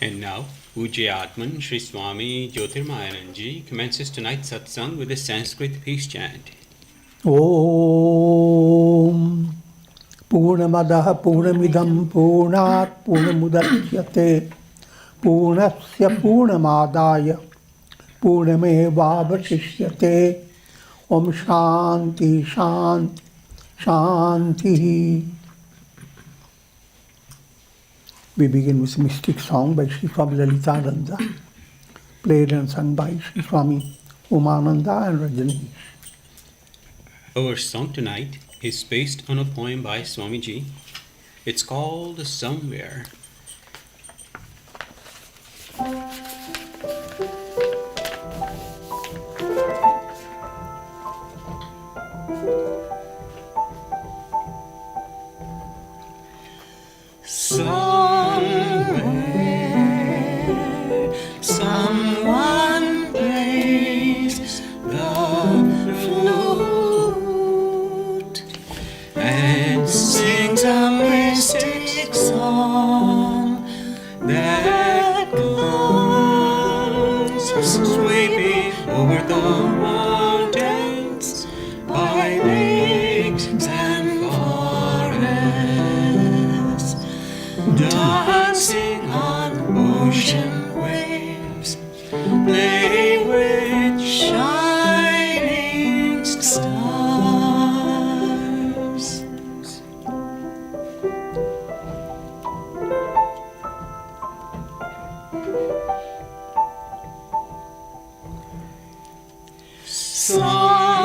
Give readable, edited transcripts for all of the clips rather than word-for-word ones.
And now, Pujya Atman Sri Swami Jyotirmayananda commences tonight's satsang with a Sanskrit peace chant. Om Purnamadaha Purnamidam Purnat Purnamudachyate Purnasya Purnamadaya Purnamevavasishyate Om Shanti Shanti Shanti. We begin with a mystic song by Sri Swami Lalitananda, played and sung by Sri Swami Umananda and Rajani. Our song tonight is based on a poem by Swamiji. It's called Somewhere. Somewhere, someone plays the flute and sings a mystic song that goes sweeping over the mountains by lakes and forests, dancing on ocean waves, playing with shining stars.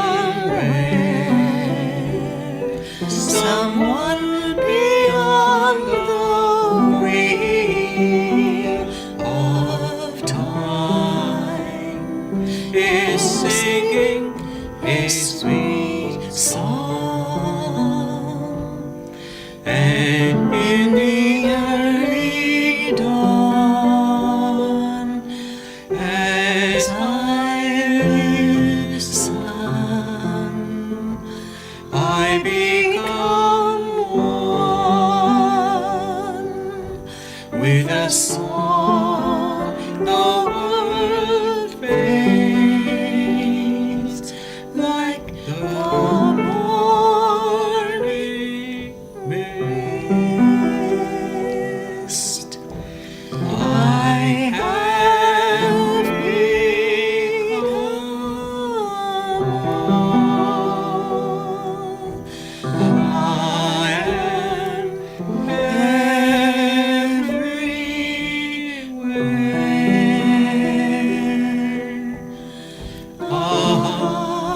Somewhere, someone beyond the wheel of time is singing a sweet song, and in the early dawn, as I listen, I become one with a song. The world fades like the morning mist. I have become. I am everywhere. Vedam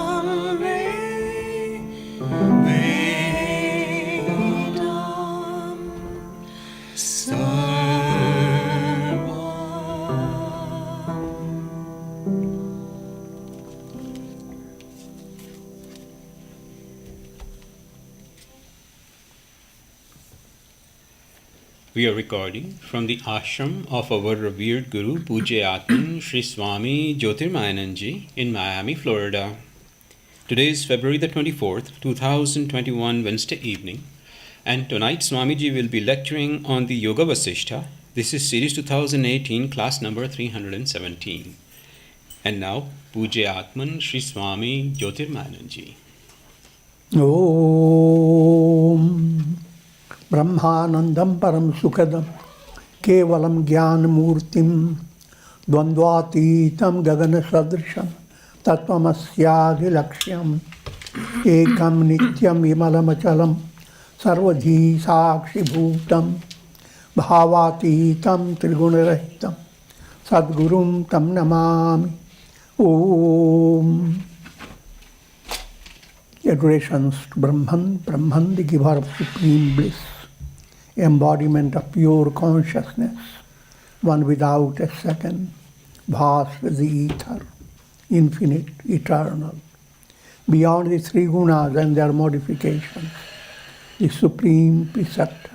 We are recording from the ashram of our revered Guru Pujya Atman Sri Swami Jyotirmayananda in Miami, Florida. Today is February the 24th, 2021, Wednesday evening, and tonight Swamiji will be lecturing on the Yoga Vasistha. This is series 2018, class number 317. And now, Pujya Atman Sri Swami Jyotirmayananda. Om Brahmanandam Param Sukadam Kevalam Jnanamurtim Dvandvatitam Gagana Sadrisham Tattvamasyaadi Lakshyam Ekam Nityam Vimalamachalam Sarvadhi Sakshi Bhutam Bhavatitam Trigunarahitam Sadgurum Tam Namami. Om. Adorations to Brahman, Brahman, the giver of supreme bliss, embodiment of pure consciousness, one without a second, vast as the ether, infinite, eternal, beyond the three gunas and their modifications, the supreme preceptor.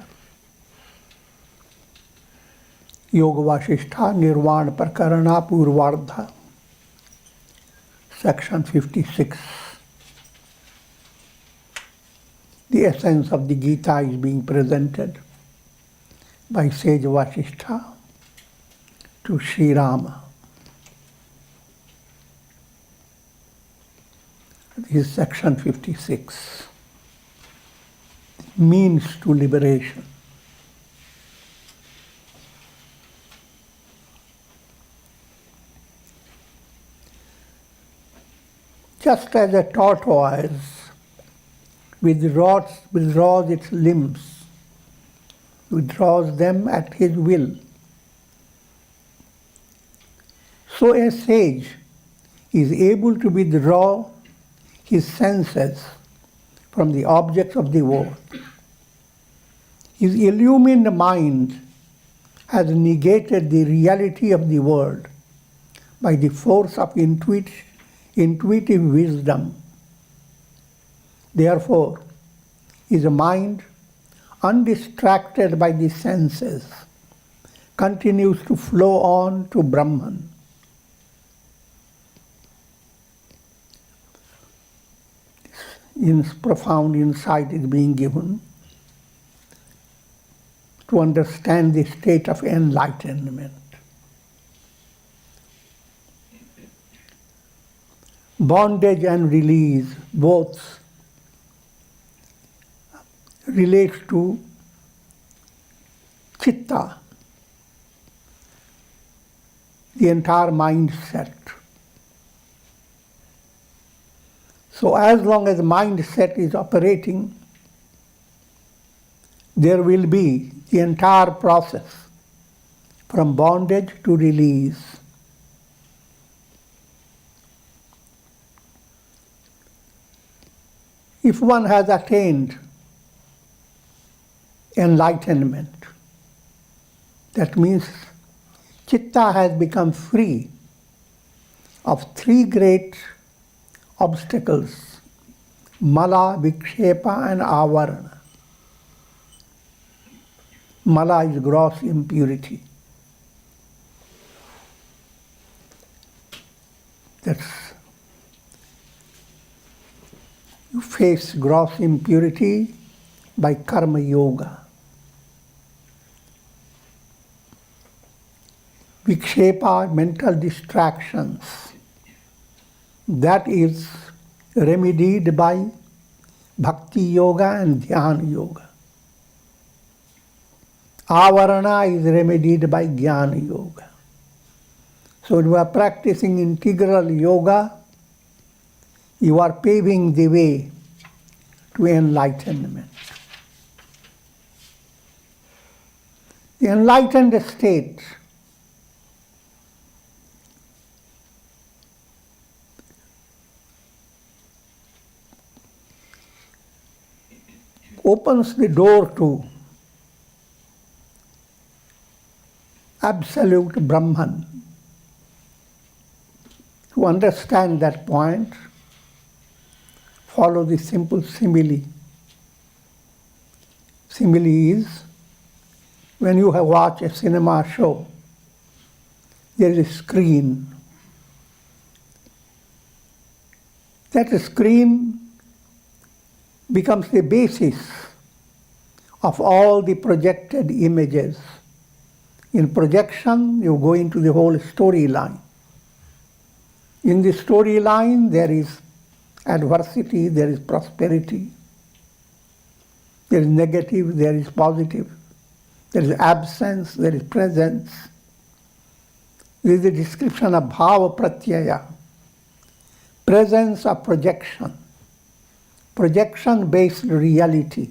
Yoga Vasistha Nirvana Prakarana Purvardha, section 56. The essence of the Gita is being presented by Sage Vasistha. to Sri Rama. This is section 56. Means to liberation. Just as a tortoise withdraws its limbs, withdraws them at his will, so a sage is able to withdraw his senses from the objects of the world. His illumined mind has negated the reality of the world by the force of intuitive wisdom. Therefore, his mind, undistracted by the senses, continues to flow on to Brahman. Profound insight is being given to understand the state of enlightenment. Bondage and release both relate to chitta, the entire mindset. So as long as the mindset is operating, there will be the entire process from bondage to release. If one has attained enlightenment, that means chitta has become free of three great obstacles: mala, vikshepa and avarana. Mala is gross impurity. You face gross impurity by karma yoga. Vikshepa, mental distractions. That is remedied by bhakti yoga and dhyana yoga. Avarana is remedied by jnana yoga. So when you are practicing integral yoga, you are paving the way to enlightenment. The enlightened state opens the door to absolute Brahman. To understand that point, follow the simple simile. Simile is, when you have watched a cinema show, there is a screen. That screen becomes the basis of all the projected images. In projection, you go into the whole storyline. In the storyline, there is adversity, there is prosperity, there is negative, there is positive, there is absence, there is presence. This is a description of bhava pratyaya, presence of projection, projection-based reality.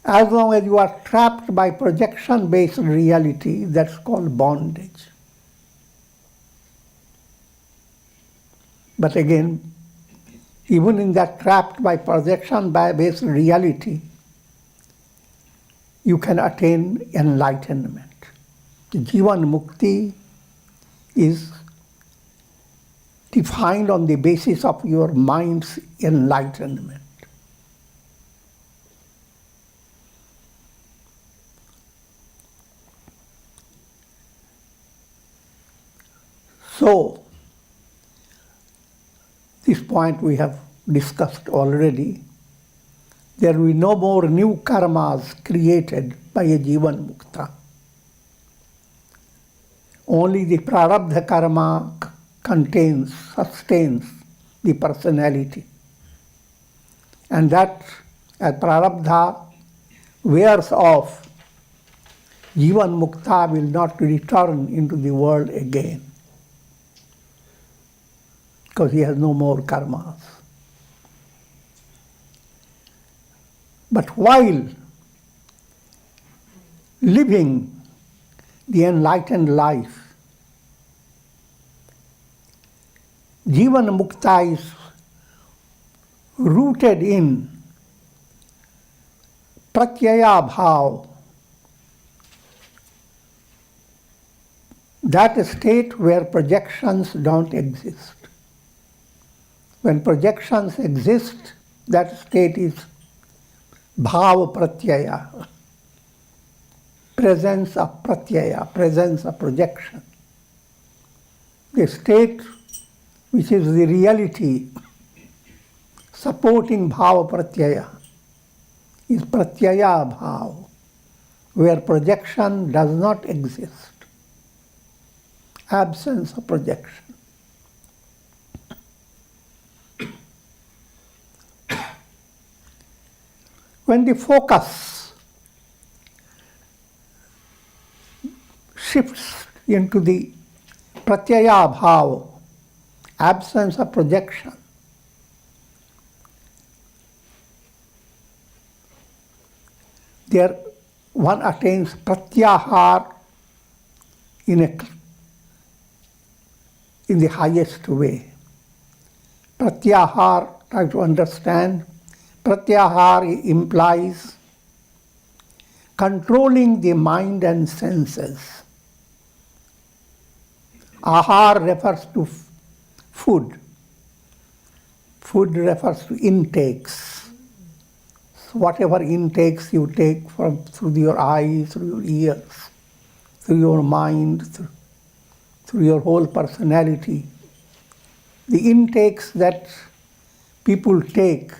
As long as you are trapped by projection-based reality, that's called bondage. But again, even in that trapped by projection-based reality, you can attain enlightenment. The Jivan Mukti is defined on the basis of your mind's enlightenment. So, this point we have discussed already. There will be no more new karmas created by a Jivan Mukta. Only the prarabdha karma sustains the personality. And that as prarabdha wears off, Jivan Mukta will not return into the world again, because he has no more karmas. But while living the enlightened life, Jivan Mukta is rooted in pratyaya bhav, that state where projections don't exist. When projections exist, that state is bhava pratyaya, presence of pratyaya, presence of projection. The state which is the reality supporting bhava pratyaya is pratyaya bhav, where projection does not exist. Absence of projection. When the focus shifts into the pratyaya bhav, absence of projection, there one attains pratyahar in the highest way. Pratyahar, try to understand, pratyahar implies controlling the mind and senses. Ahar refers to food. Food refers to intakes. So whatever intakes you take through your eyes, through your ears, through your mind, through your whole personality, the intakes that people take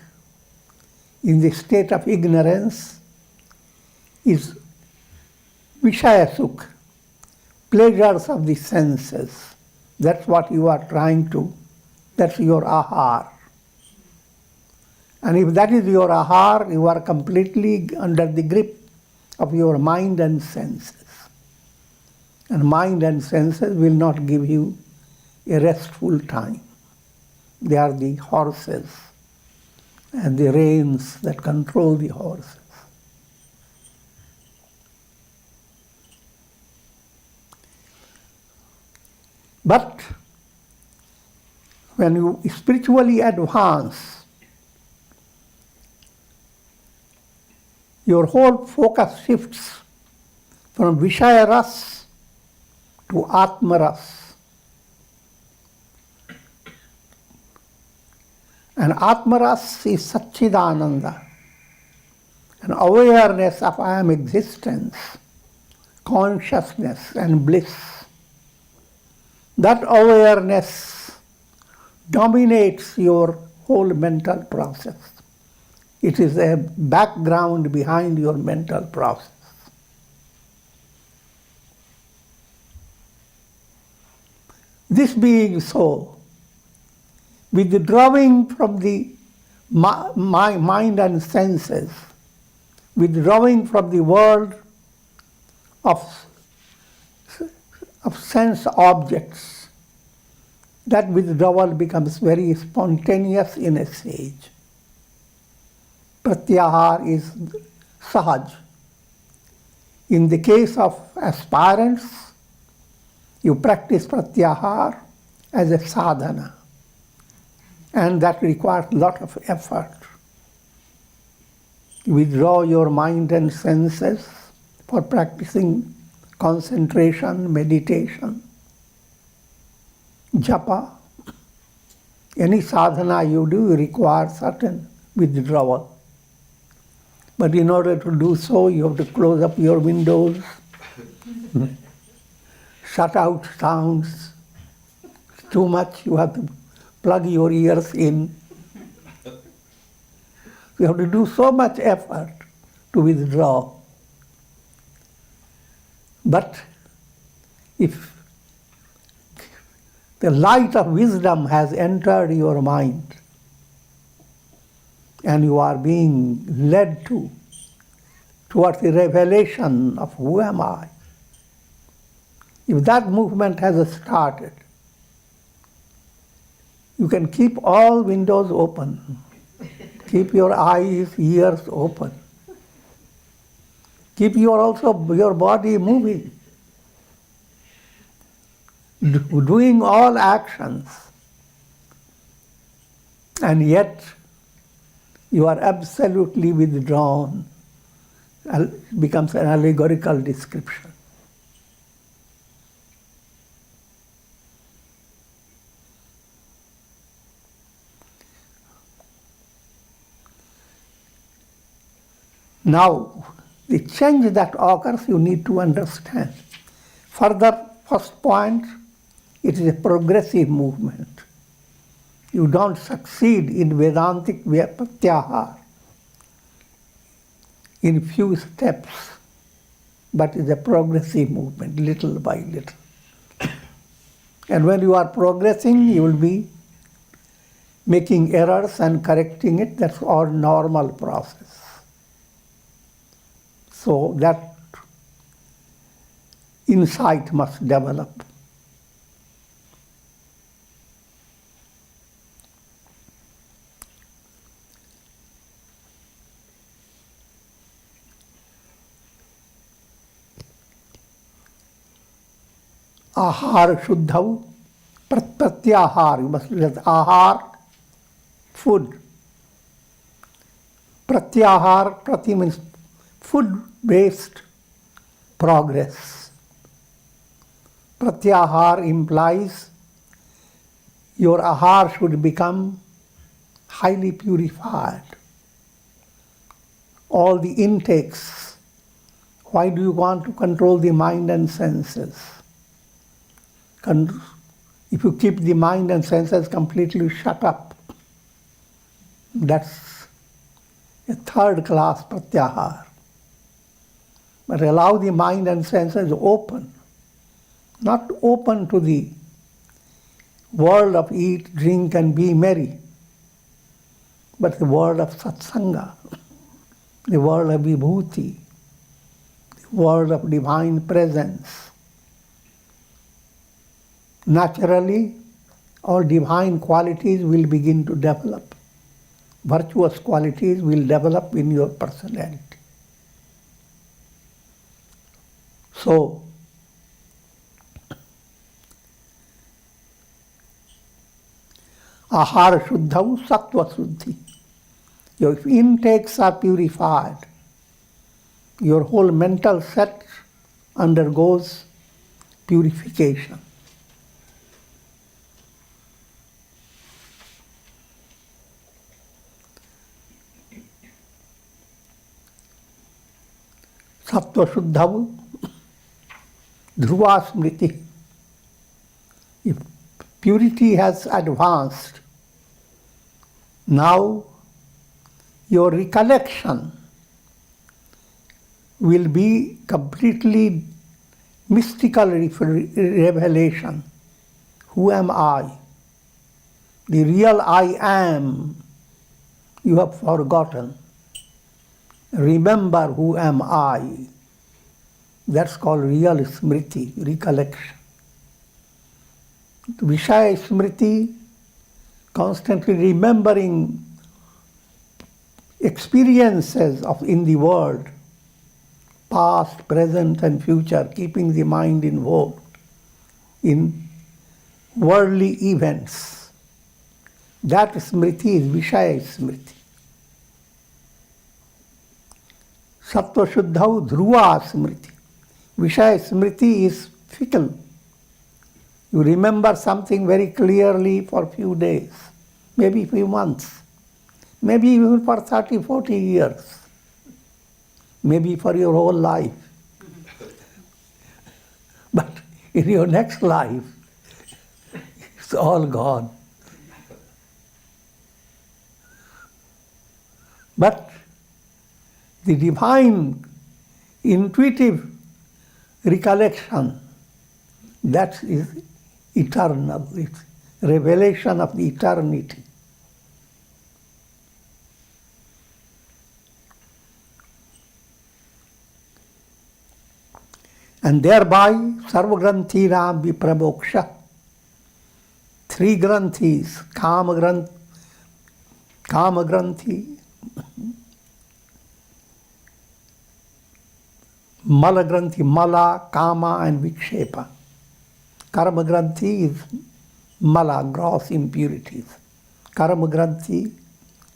in the state of ignorance is Vishaya Sukh, pleasures of the senses. That's what you are trying to, that's your ahar. And if that is your ahar, you are completely under the grip of your mind and senses. And mind and senses will not give you a restful time. They are the horses and the reins that control the horses. But when you spiritually advance, your whole focus shifts from Vishaya Ras to Atma Ras. And Atma Ras is Satchidananda, an awareness of I am existence, consciousness and bliss. That awareness dominates your whole mental process. It is a background behind your mental process. This being so, withdrawing from the mind and senses, withdrawing from the world of sense objects, that withdrawal becomes very spontaneous in a sage. Pratyahar is sahaj. In the case of aspirants, you practice pratyahar as a sadhana, and that requires a lot of effort. You withdraw your mind and senses for practicing concentration, meditation, japa. Any sadhana you do requires certain withdrawal. But in order to do so, you have to close up your windows, shut out sounds. It's too much, you have to plug your ears in. You have to do so much effort to withdraw. But if the light of wisdom has entered your mind and you are being led towards the revelation of who am I. If that movement has started, you can keep all windows open. Keep your eyes, ears open. Keep your body moving. Doing all actions. And yet, you are absolutely withdrawn. It becomes an allegorical description. Now, the change that occurs, you need to understand. Further, first point, it is a progressive movement. You don't succeed in Vedantic Pratyahar in few steps, but it's a progressive movement, little by little. And when you are progressing, you will be making errors and correcting it. That's our normal process. So that insight must develop. Ahar Shuddhav, Pratyahar. You must read Ahar, food. Pratyahar, Prati means food-based progress. Pratyahar implies your ahar should become highly purified. All the intakes. Why do you want to control the mind and senses? If you keep the mind and senses completely shut up, that's a third-class pratyahar. But allow the mind and senses open, not open to the world of eat, drink, and be merry, but the world of satsanga, the world of vibhuti, the world of divine presence. Naturally, all divine qualities will begin to develop. Virtuous qualities will develop in your personality. So, ahara shuddhav sattva suddhi. Your intakes are purified. Your whole mental set undergoes purification. Sattva Shuddhav, Dhruva Smriti. If purity has advanced, now your recollection will be completely mystical revelation. Who am I? The real I am, you have forgotten. Remember who am I. That's called real smriti, recollection. Vishaya smriti, constantly remembering experiences in the world, past, present, and future, keeping the mind involved in worldly events. That smriti is Vishaya smriti. Sattva Shuddhav Dhruva Smriti. Vishaya Smriti is fickle. You remember something very clearly for a few days, maybe a few months, maybe even for 30, 40 years, maybe for your whole life. But in your next life, it's all gone. But the divine, intuitive recollection, that is eternal. It's revelation of the eternity. And thereby, sarvagranthirām vipramoksha. 3 granthis, kama granthi, mala granthi, mala, kama and vikshepa. Karma granthi is mala, gross impurities. Karma granthi,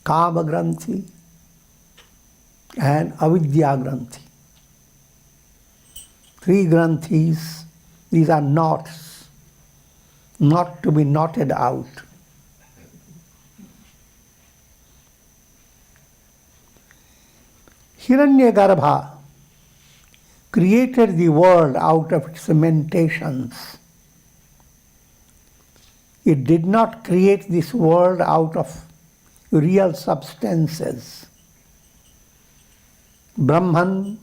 kama granthi and avidya granthi. 3 granthis, these are knots, not to be knotted out. Hiranyagarbha created the world out of its cementations. It did not create this world out of real substances. Brahman,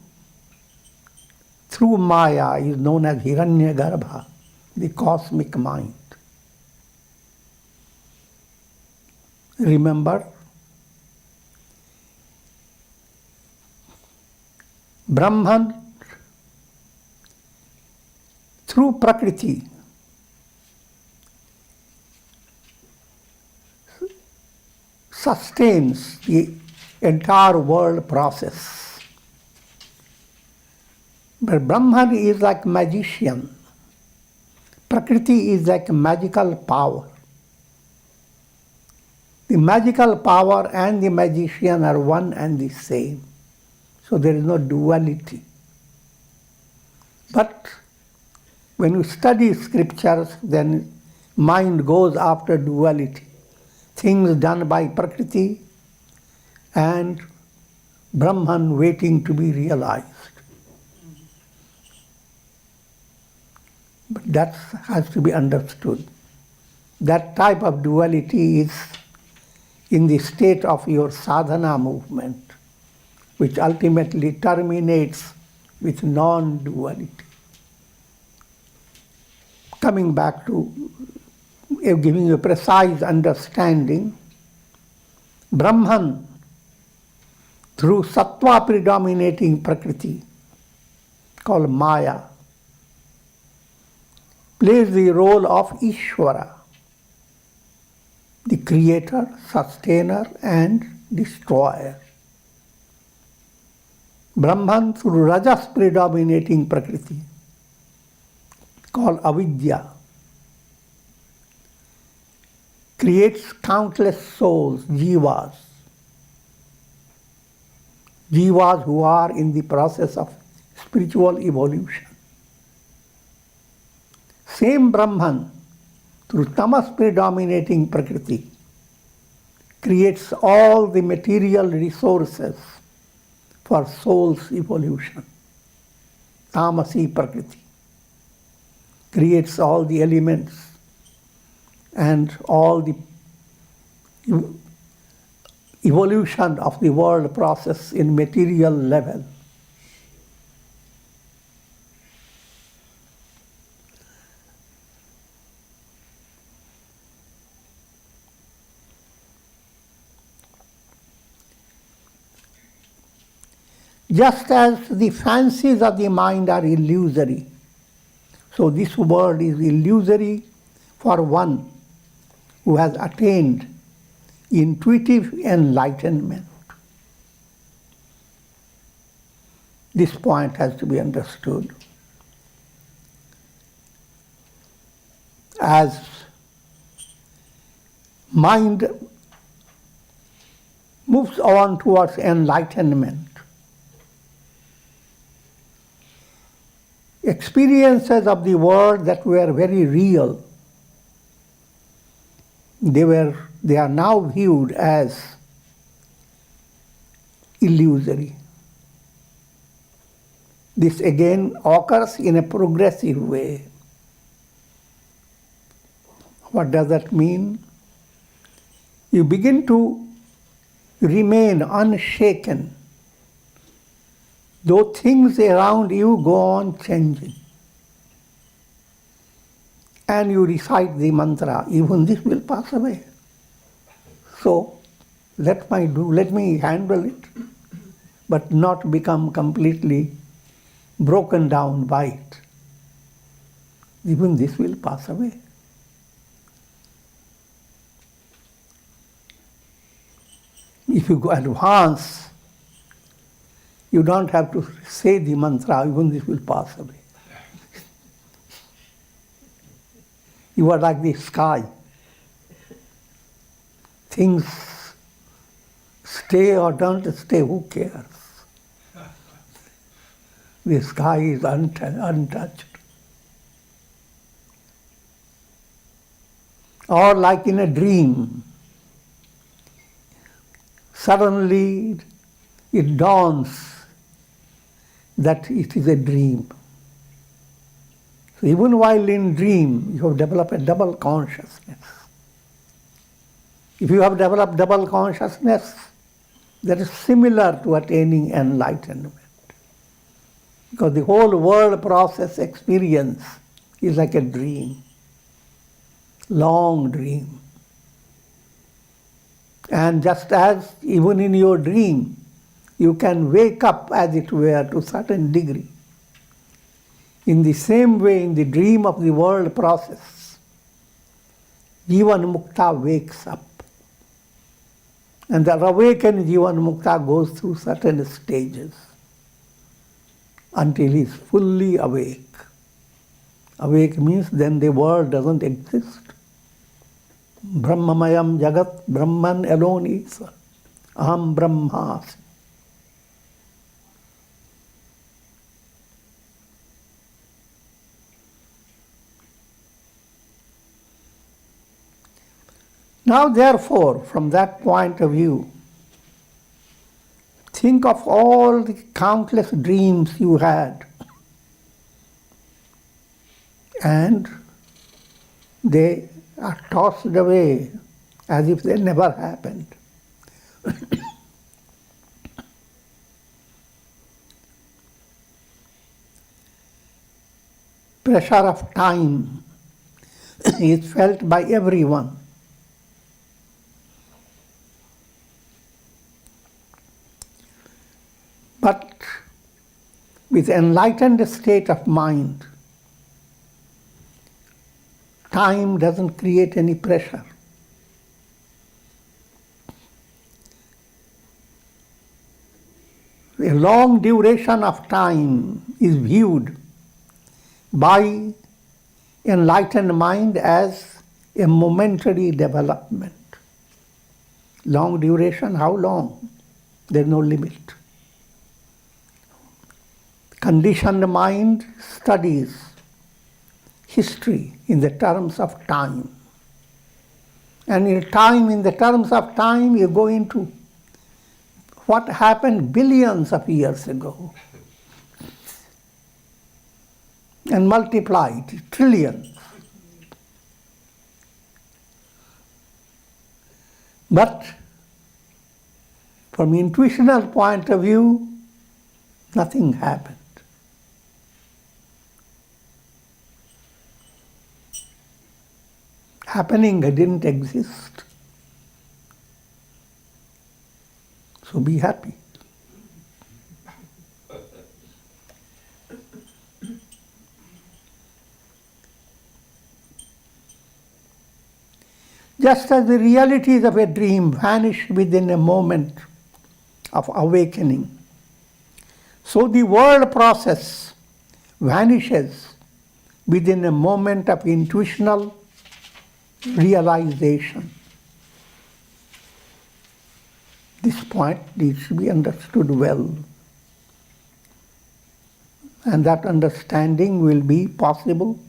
through Maya, is known as Hiranyagarbha, the cosmic mind. Remember, Brahman, through Prakriti, sustains the entire world process. But Brahman is like a magician. Prakriti is like a magical power. The magical power and the magician are one and the same. So there is no duality. But when you study scriptures, then mind goes after duality. Things done by Prakriti and Brahman waiting to be realized. But that has to be understood. That type of duality is in the state of your sadhana movement, which ultimately terminates with non-duality. Coming back to giving you a precise understanding, Brahman, through sattva predominating Prakriti, called Maya, plays the role of Ishvara, the creator, sustainer and destroyer. Brahman, through Rajas predominating Prakriti, called Avidya, creates countless souls, jivas who are in the process of spiritual evolution. Same Brahman, through tamas predominating Prakriti, creates all the material resources for soul's evolution. Tamasi Prakriti creates all the elements and all the evolution of the world process in material level. Just as the fancies of the mind are illusory, so this world is illusory for one who has attained intuitive enlightenment. This point has to be understood. As mind moves on towards enlightenment, experiences of the world that were very real, they are now viewed as illusory. This again occurs in a progressive way. What does that mean? You begin to remain unshaken, though things around you go on changing. and you recite the mantra, even this will pass away. So let me handle it, but not become completely broken down by it. Even this will pass away. If you go advance, you don't have to say the mantra, even this will pass away. You are like the sky. Things stay or don't stay, who cares? The sky is untouched. Or like in a dream, suddenly it dawns that it is a dream. So even while in dream, you have developed a double consciousness. If you have developed double consciousness, that is similar to attaining enlightenment. Because the whole world process experience is like a dream, long dream. And just as even in your dream, you can wake up, as it were, to a certain degree. In the same way, in the dream of the world process, Jivan Mukta wakes up. And the awakened Jivan Mukta goes through certain stages until he is fully awake. Awake means then the world doesn't exist. Brahmamayam Jagat, Brahman alone is. Aham Brahmasmi. Now, therefore, from that point of view, think of all the countless dreams you had, and they are tossed away as if they never happened. Pressure of time is felt by everyone. But with enlightened state of mind, time doesn't create any pressure. A long duration of time is viewed by enlightened mind as a momentary development. Long duration, how long? There's no limit. Conditioned mind studies history in the terms of time. And in the terms of time, you go into what happened billions of years ago and multiply it, trillions. But from intuitional point of view, nothing happened. Happening didn't exist. So be happy. Just as the realities of a dream vanish within a moment of awakening, so the world process vanishes within a moment of intuitional realization. This point needs to be understood well. And that understanding will be possible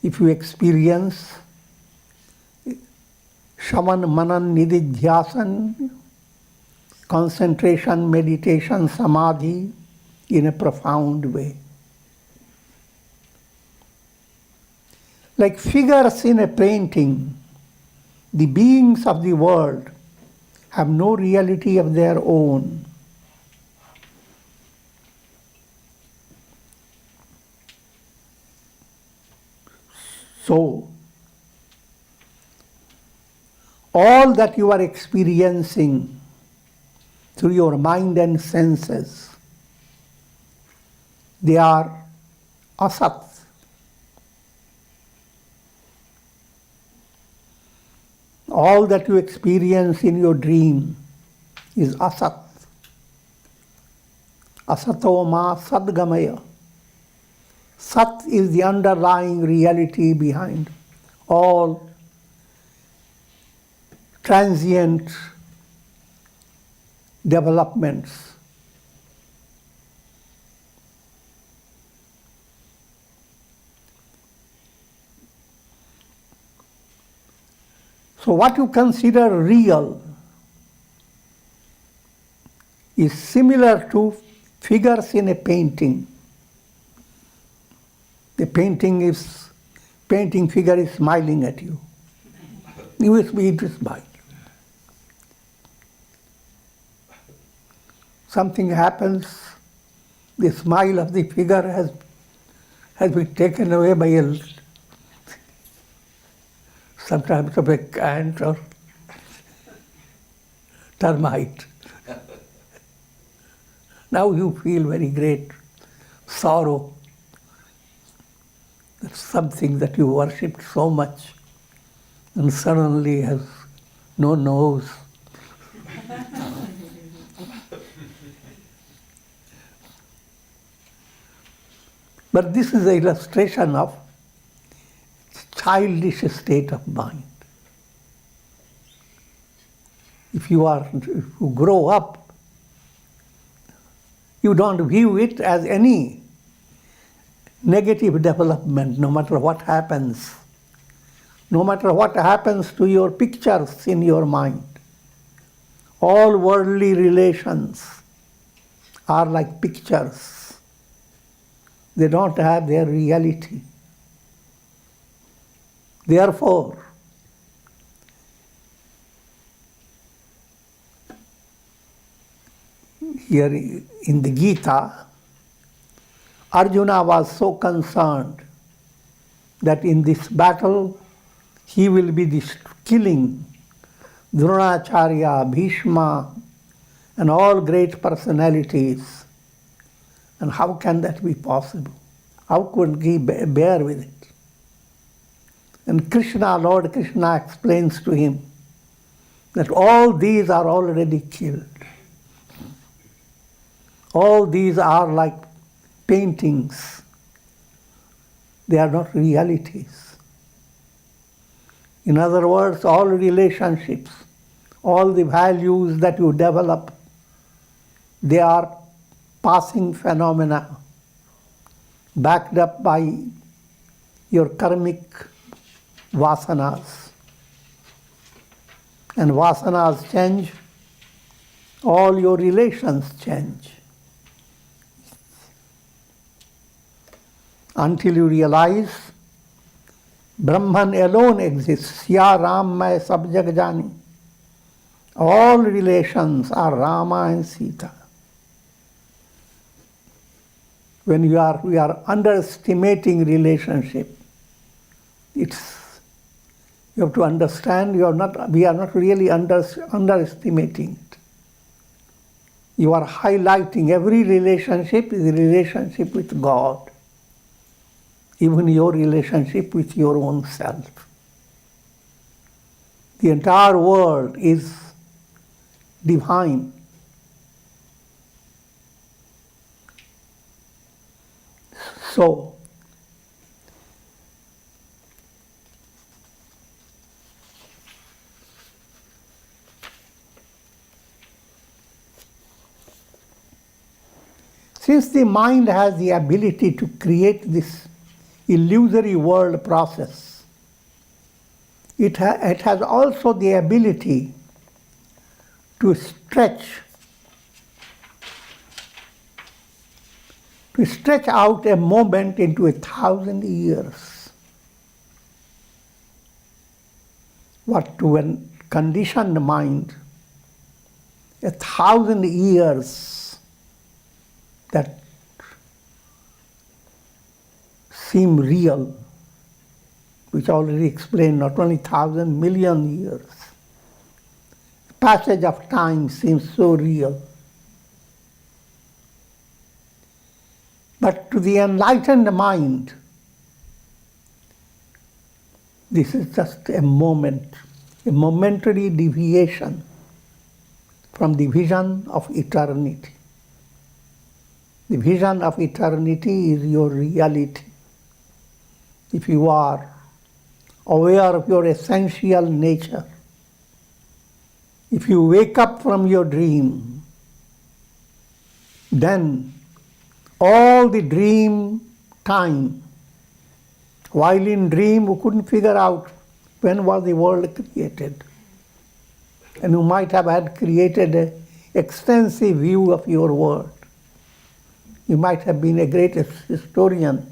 if you experience Shaman Manan Nididhyasan, concentration, meditation, samadhi in a profound way. Like figures in a painting, the beings of the world have no reality of their own. So, all that you are experiencing through your mind and senses, they are asat. All that you experience in your dream is asat. Asato ma sadgamaya. Sat is the underlying reality behind all transient developments. So what you consider real is similar to figures in a painting. The painting figure is smiling at you. You will be to smile. Something happens, the smile of the figure has been taken away by sometimes of a ant or termite. Now you feel very great sorrow that something that you worshipped so much and suddenly has no nose. But this is an illustration of childish state of mind. If you grow up, you don't view it as any negative development, no matter what happens. No matter what happens to your pictures in your mind. All worldly relations are like pictures. They don't have their reality. Therefore, here in the Gita, Arjuna was so concerned that in this battle he will be killing Dronacharya, Bhishma, and all great personalities. And how can that be possible? How could he bear with it? And Lord Krishna explains to him that all these are already killed. All these are like paintings. They are not realities. In other words, all relationships, all the values that you develop, they are passing phenomena backed up by your karmic vasanas. And vasanas change, all your relations change. Until you realize Brahman alone exists. Ya Ram Mai Sab Jag Jani. All relations are Rama and Sita. When we are underestimating relationship, you have to understand we are not really underestimating it. You are highlighting every relationship is a relationship with God. Even your relationship with your own self. The entire world is divine. So, since the mind has the ability to create this illusory world process, it has also the ability to stretch out a moment into 1,000 years. What to a conditioned mind, 1,000 years that seem real which I already explained, not only 1,000 million years. Passage of time seems so real. But to the enlightened mind, this is just a moment, a momentary deviation from the vision of eternity. The vision of eternity is your reality. If you are aware of your essential nature, if you wake up from your dream, then all the dream time, while in dream we couldn't figure out when was the world created. And you might have had created an extensive view of your world. You might have been a great historian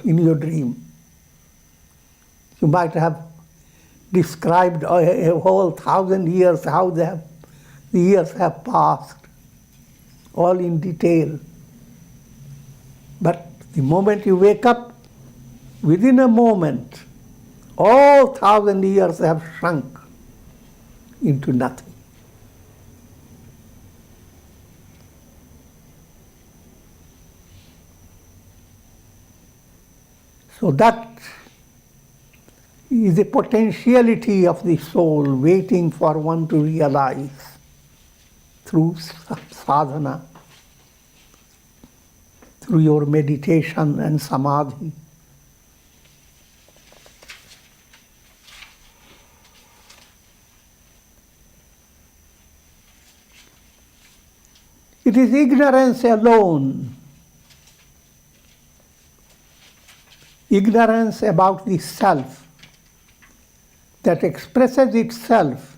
in your dream. You might have described a whole 1,000 years, how the years have passed, all in detail. But the moment you wake up, within a moment, all 1,000 years have shrunk into nothing. So that is the potentiality of the soul waiting for one to realize through sadhana, through your meditation and samadhi. It is ignorance alone, ignorance about the self, that expresses itself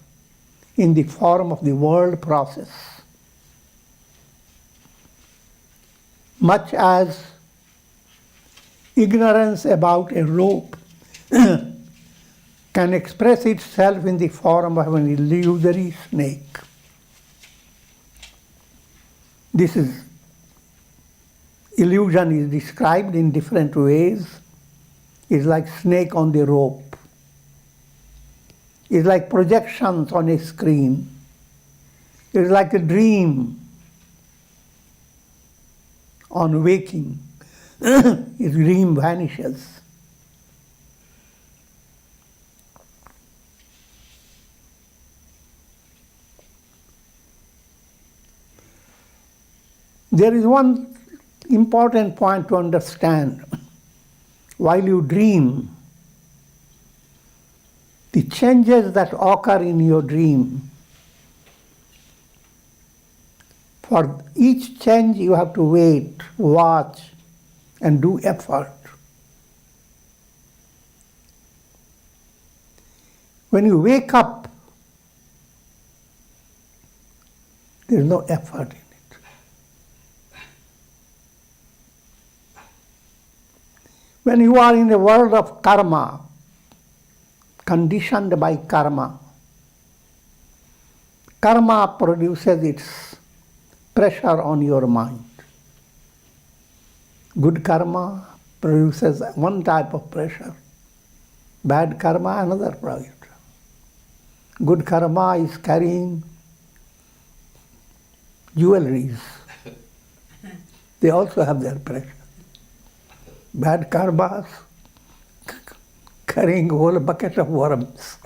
in the form of the world process. Much as ignorance about a rope can express itself in the form of an illusory snake. This illusion is described in different ways. It's like snake on the rope. It's like projections on a screen. It's like a dream on waking. His dream vanishes. There is one important point to understand. While you dream, the changes that occur in your dream, for each change you have to wait, watch, and do effort. When you wake up, there is no effort in it. When you are in the world of karma, conditioned by karma, karma produces its pressure on your mind. Good karma produces one type of pressure. Bad karma, another pressure. Good karma is carrying jewelries. They also have their pressure. Bad karmas carrying a whole bucket of worms.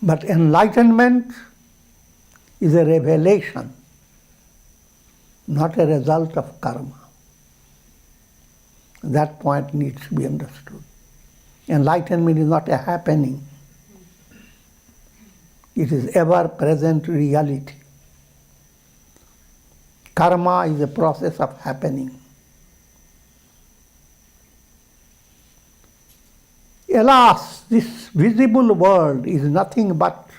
But enlightenment is a revelation, not a result of karma. That point needs to be understood. Enlightenment is not a happening. It is ever-present reality. Karma is a process of happening. Alas, this visible world is nothing but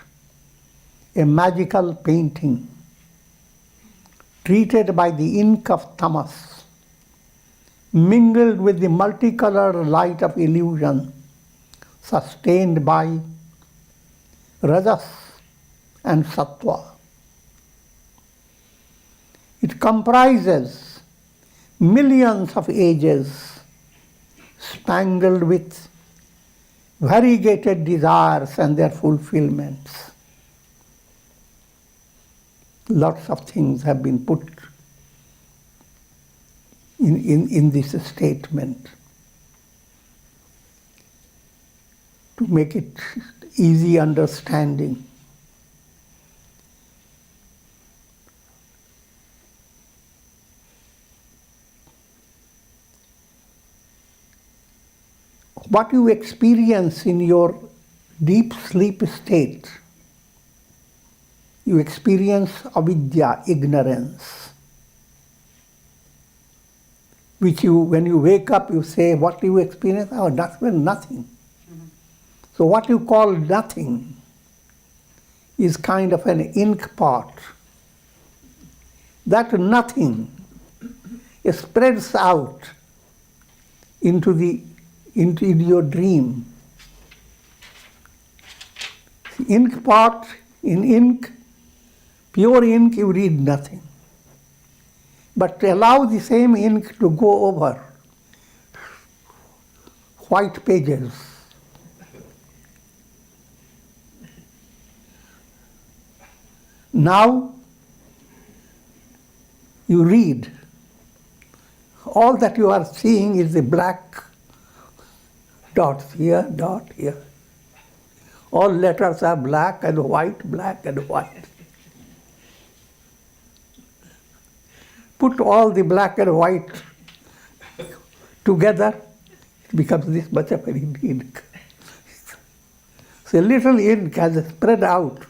a magical painting treated by the ink of tamas, mingled with the multicolored light of illusion, sustained by rajas and sattva. It comprises millions of ages spangled with variegated desires and their fulfillments. Lots of things have been put in this statement to make it easy understanding. What you experience in your deep sleep state, you experience avidya, ignorance, which when you wake up, you say, what do you experience? Oh, nothing. So what you call nothing is kind of an ink pot. That nothing spreads out into your dream. Ink pot, in ink, pure ink, you read nothing. But to allow the same ink to go over white pages. Now you read. All that you are seeing is the black dots here, dot here. All letters are black and white, black and white. Put all the black and white together, it becomes this much of an ink. So little ink has spread out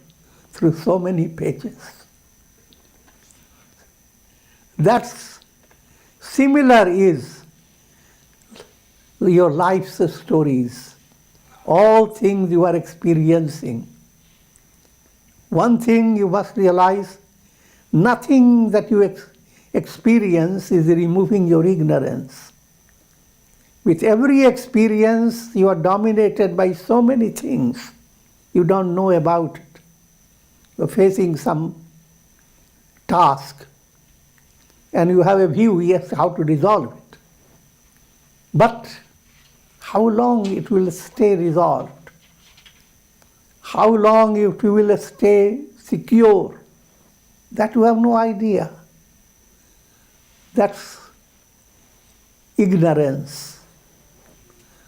through so many pages. That's similar is your life's stories, all things you are experiencing. One thing you must realize, nothing that you experience is removing your ignorance. With every experience, you are dominated by so many things you don't know about it. You're facing some task, and you have a view, yes, how to resolve it. But how long it will stay resolved? How long it will stay secure? That you have no idea. That's ignorance.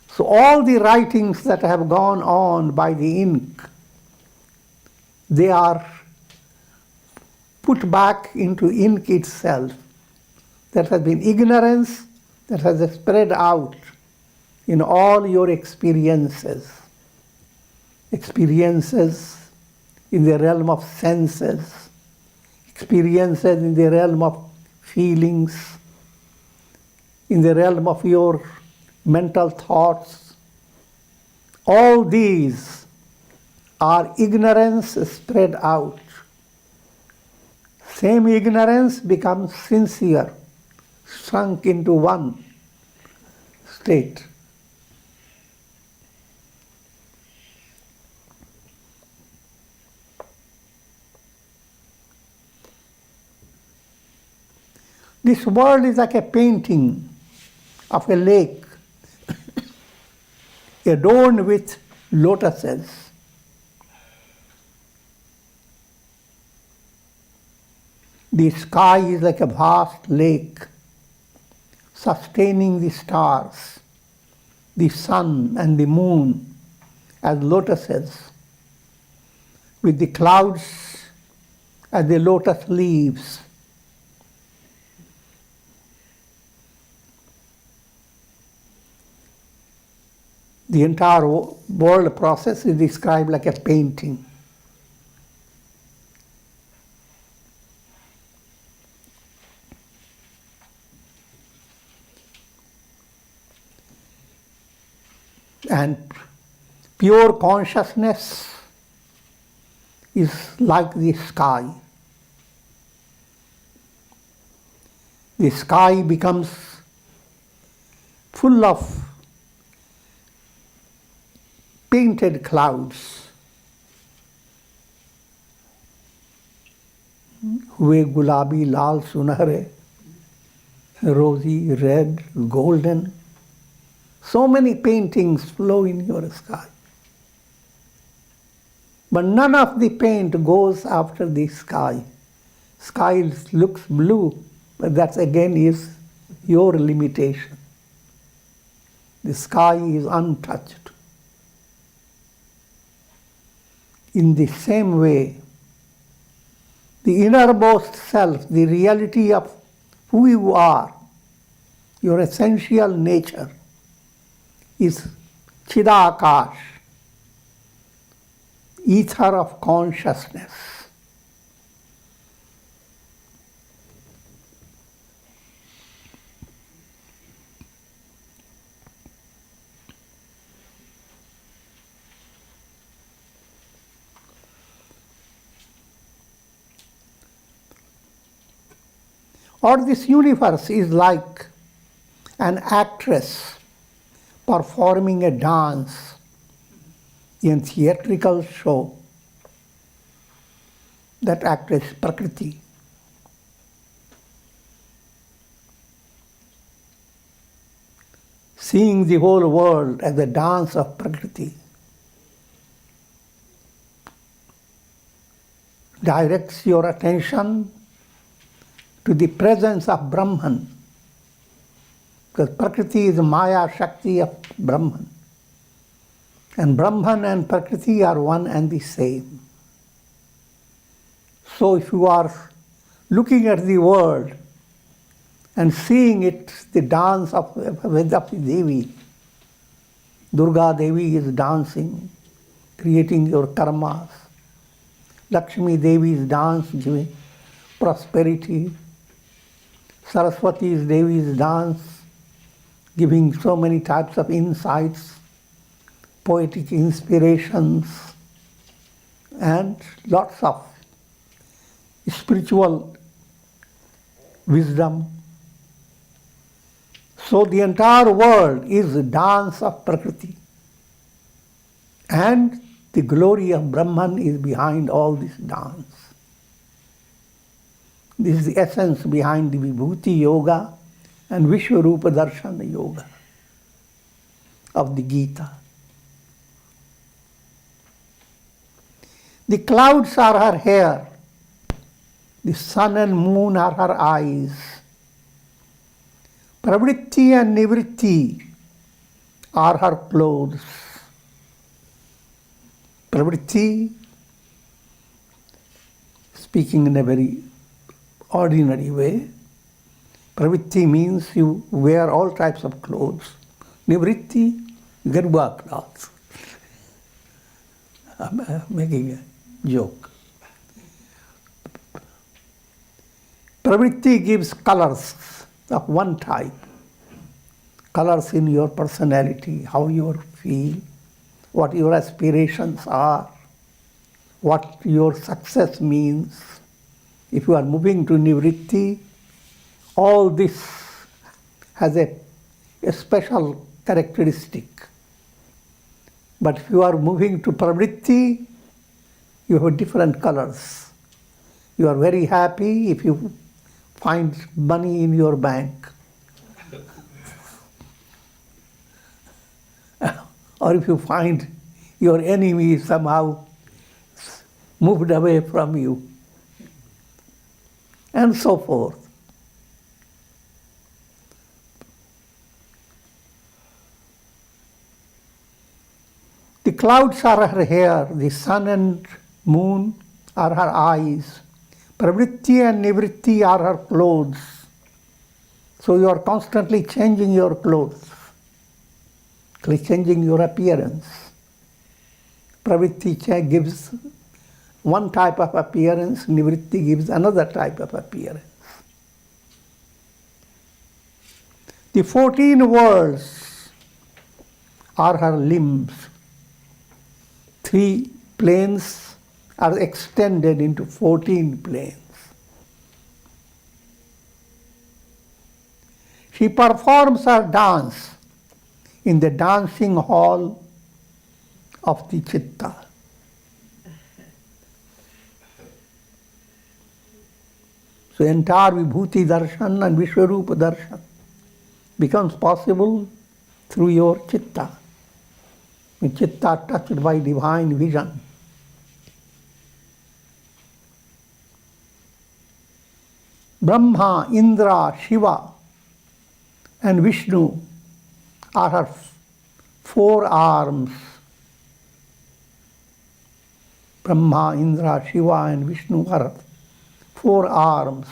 So all the writings that have gone on by the ink, they are put back into ink itself. That has been ignorance that has spread out in all your experiences. Experiences in the realm of senses, experiences in the realm of feelings, in the realm of your mental thoughts. All these are ignorance spread out. Same ignorance becomes sincere, shrunk into one state. This world is like a painting of a lake adorned with lotuses. The sky is like a vast lake sustaining the stars, the sun and the moon as lotuses, with the clouds as the lotus leaves. The entire world process is described like a painting. And pure consciousness is like the sky. The sky becomes full of painted clouds. Hue gulabi lal sunahre, rosy, red, golden. So many paintings flow in your sky. But none of the paint goes after the sky. Sky looks blue, but that again is your limitation. The sky is untouched. In the same way, the innermost self, the reality of who you are, your essential nature, is Chidakash, ether of consciousness. Or this universe is like an actress performing a dance in theatrical show. That actress Prakriti. Seeing the whole world as a dance of Prakriti directs your attention to the presence of Brahman, because Prakriti is Maya Shakti of Brahman. And Brahman and Prakriti are one and the same. So if you are looking at the world and seeing it, the dance of Devi, Durga Devi is dancing, creating your karmas. Lakshmi Devi's dance giving prosperity. Saraswati's Devi's dance giving so many types of insights, poetic inspirations, and lots of spiritual wisdom. So the entire world is a dance of Prakriti. And the glory of Brahman is behind all this dance. This is the essence behind the Vibhuti Yoga and Vishwarupa Darshana Yoga of the Gita. The clouds are her hair, the sun and moon are her eyes. Pravritti and Nivritti are her clothes. Pravritti, speaking in a very ordinary way, Pravritti means you wear all types of clothes. Nivritti, Garba clothes. I'm making a joke. Pravritti gives colors of one type. Colors in your personality, how you feel, what your aspirations are, what your success means. If you are moving to Nivritti, all this has a special characteristic. But if you are moving to Pravritti, you have different colors. You are very happy if you find money in your bank. Or if you find your enemy somehow moved away from you. And so forth. The clouds are her hair, the sun and moon are her eyes. Pravritti and Nivritti are her clothes. So you are constantly changing your clothes, changing your appearance. Pravritti gives one type of appearance, Nivritti gives another type of appearance. The 14 worlds are her limbs. 3 planes are extended into 14 planes. She performs her dance in the dancing hall of the Chitta. So entire Vibhuti Darshan and Vishwarupa Darshan becomes possible through your chitta. When chitta touched by divine vision. Brahma, Indra, Shiva and Vishnu are her four arms. Brahma, Indra, Shiva and Vishnu are her four arms.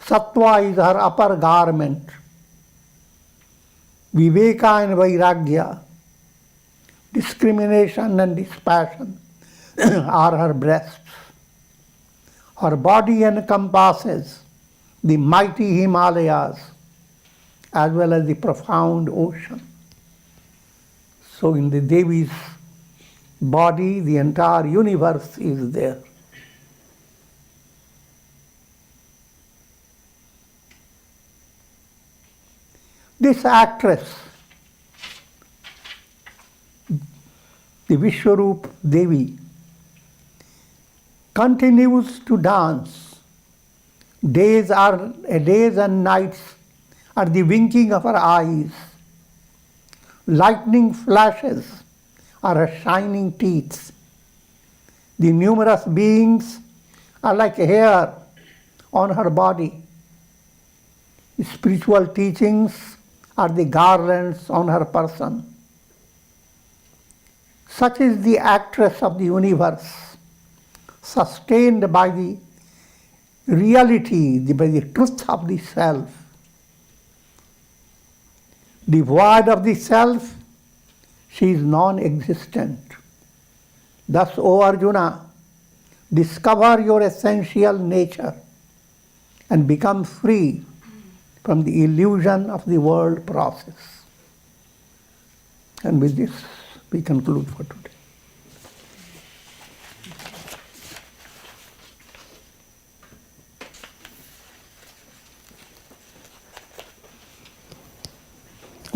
Sattva is her upper garment. Viveka and Vairagya, discrimination and dispassion are her breasts. Her body encompasses the mighty Himalayas as well as the profound ocean. So in the Devi's body, the entire universe is there. This actress, the Vishwarup Devi, continues to dance. Days and nights are the winking of her eyes. Lightning flashes are her shining teeth. The numerous beings are like hair on her body. The spiritual teachings are the garlands on her person. Such is the actress of the universe, sustained by the reality, by the truth of the self. Devoid of the self, she is non-existent. Thus, O Arjuna, discover your essential nature and become free from the illusion of the world process. And with this, we conclude for today.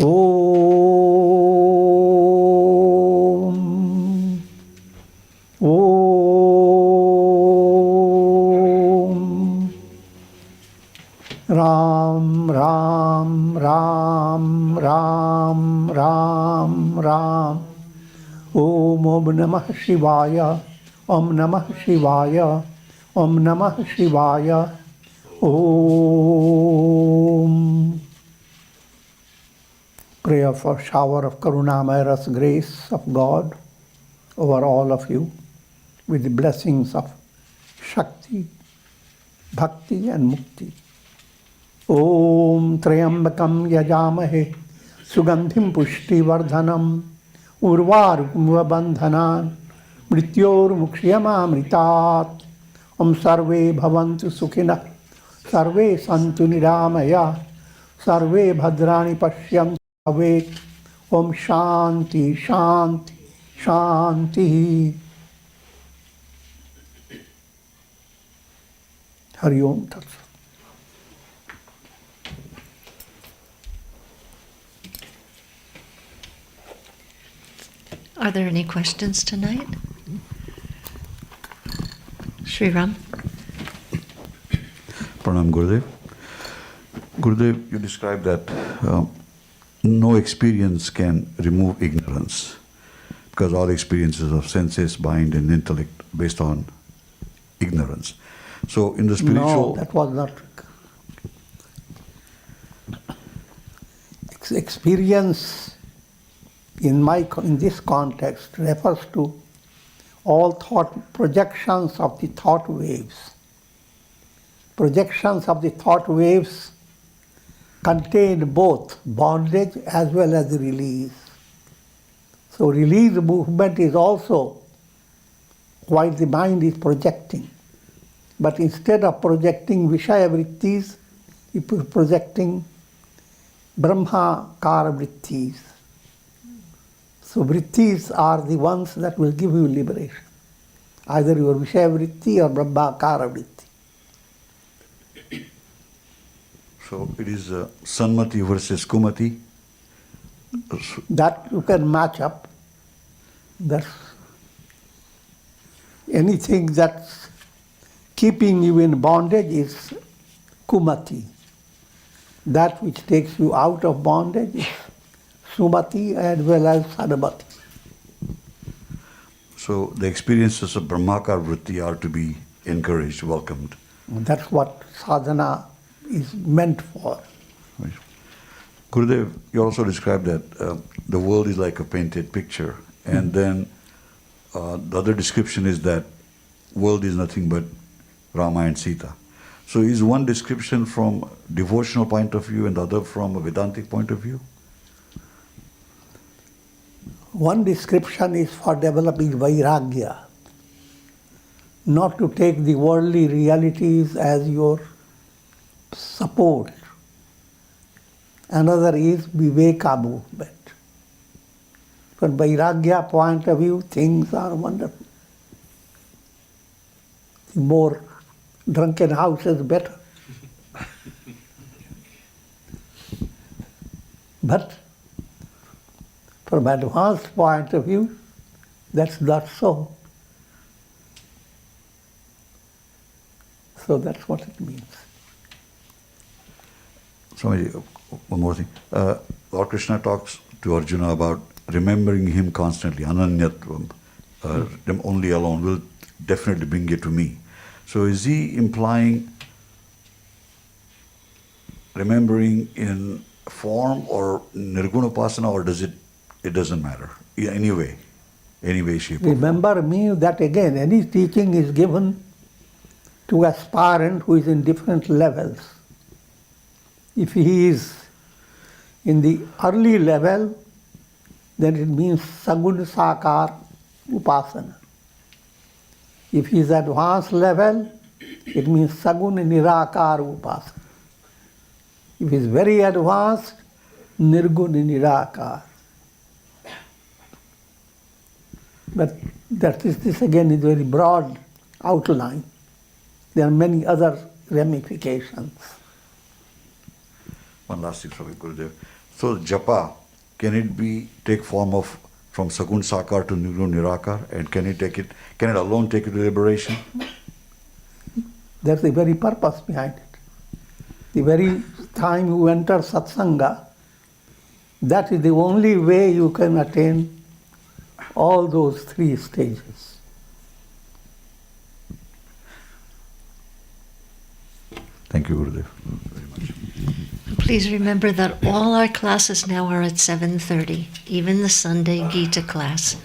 Om. Om. Ram, Ram, Ram, Ram, Ram, Ram. Om Namah Shivaya. Om Namah Shivaya. Om Namah Shivaya. Om. Prayer for shower of Karunamayas grace of God over all of you with the blessings of Shakti, Bhakti and Mukti. Om Trayambakam Yajamahe Sugandhim Pushti Vardhanam Urvarukmuva Bandhanan Mrityor Mukshiyamamritat. Om Sarve Bhavantu Sukhina Sarve Santu Niramaya Sarve Bhadrani Pashyam Awake. Om Shanti, Shanti, Shanti. Hari Om Tat Sat. Are there any questions tonight? Sri Ram? Pranam Gurudev. Gurudev, you described that no experience can remove ignorance because all experiences of senses, mind and intellect based on ignorance. So in the spiritual... No, that was not. Experience in this context refers to all thought projections of the thought waves. Projections of the thought waves contain both bondage as well as release. So release movement is also while the mind is projecting. But instead of projecting Vishaya Vrittis, it is projecting Brahma Kara Vrittis. So Vrittis are the ones that will give you liberation. Either your Vishaya Vritti or Brahma Kara Vritti. So it is Sanmati versus Kumati. That you can match up. That's anything that keeping you in bondage is kumati. That which takes you out of bondage is sumati as well as sadamati. So the experiences of Brahmakar Vritti are to be encouraged, welcomed. And that's what sadhana is meant for. Right. Gurudev, you also described that the world is like a painted picture, and then the other description is that world is nothing but Rama and Sita. So is one description from devotional point of view and the other from a Vedantic point of view? One description is for developing vairagya, not to take the worldly realities as your support. Another is viveka movement. From vairagya point of view, things are wonderful. The more drunken houses, better. But from advanced point of view, that's not so. So that's what it means. Swamiji, one more thing. Lord Krishna talks to Arjuna about remembering him constantly, ananyatvam, only alone will definitely bring you to me. So is he implying remembering in form or nirguna upasana, or does it doesn't matter? Any way, shape, or form? Remember me, that again, any teaching is given to aspirant who is in different levels. If he is in the early level, then it means sagun sakar upasana. If he is advanced level, it means sagun nirakar upasana. If he is very advanced, nirgun nirakar. But this again is very broad outline. There are many other ramifications. One last thing, Swami Gurudev. So japa, can it take form of from sagun sakar to nirgun nirakar, and can it alone take it to liberation? That's the very purpose behind it. The very time you enter satsanga, that is the only way you can attain all those three stages. Thank you, Gurudev, very much. Please remember that all our classes now are at 7:30, even the Sunday Gita class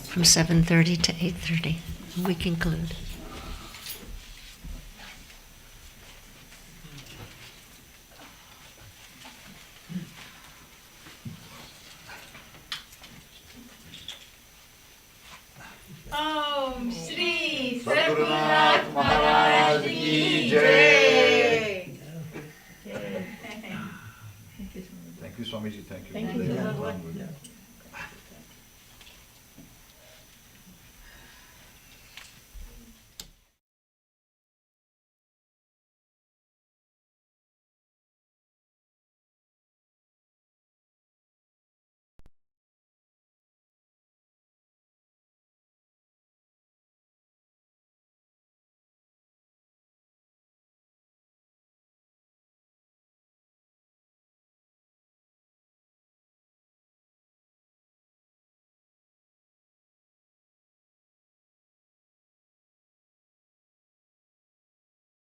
from 7:30 to 8:30. We conclude. Om Shri Raghunath Maharaj Ki Jai. Thank you, Swamiji. Thank you. Thank you.